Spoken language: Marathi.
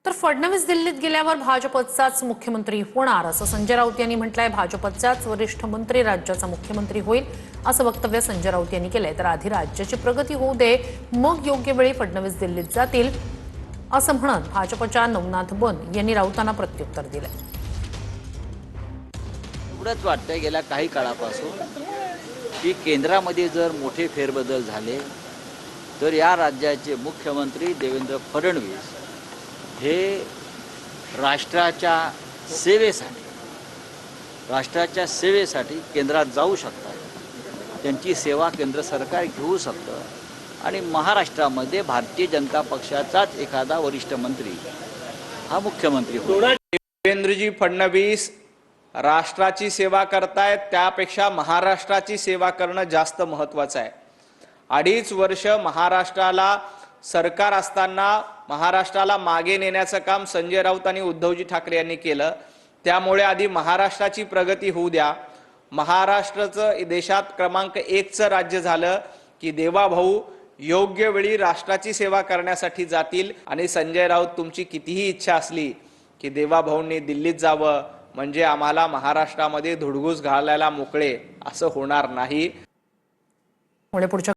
तर फडणवीस दिल्लीत गेल्यावर भाजपचाच मुख्यमंत्री होणार असं संजय राऊत यांनी म्हटलंय। भाजपचाच वरिष्ठ मंत्री राज्याचा मुख्यमंत्री होईल असं वक्तव्य संजय राऊत यांनी केलंय। तर आधी राज्याची प्रगती होऊ दे, मग योग्य वेळी फडणवीस दिल्लीत जातील असं म्हणत भाजपच्या नवनाथ बन यांनी राऊतांना प्रत्युत्तर दिलंय। एवढंच वाटतंय गेल्या काही काळापासून की केंद्रामध्ये जर मोठे फेरबदल झाले तर या राज्याचे मुख्यमंत्री देवेंद्र फडणवीस हे राष्ट्राच्या सेवेसाठी केंद्रात जाऊ शकतात। त्यांची सेवा केंद्र सरकार घेऊ शकतं आणि महाराष्ट्रामध्ये भारतीय जनता पक्षाचाच एखादा वरिष्ठ मंत्री हा मुख्यमंत्री होईल। देवेंद्रजी फडणवीस राष्ट्राची सेवा करतायत, त्यापेक्षा महाराष्ट्राची सेवा करणं जास्त महत्त्वाचं आहे। 2.5 वर्ष महाराष्ट्राला सरकार असताना महाराष्ट्राला मागे नेण्याचं काम संजय राऊत आणि उद्धवजी ठाकरे यांनी केलं। त्यामुळे आधी महाराष्ट्राची प्रगती होऊ द्या। महाराष्ट्राचं देशात क्रमांक 1चं राज्य झालं की देवाभाऊ योग्य वेळी राष्ट्राची सेवा करण्यासाठी जातील। आणि संजय राऊत, तुमची कितीही इच्छा असली की देवाभाऊंनी दिल्लीत जावं म्हणजे आम्हाला महाराष्ट्रामध्ये धुडगूस घालायला मोकळे, असं होणार नाही।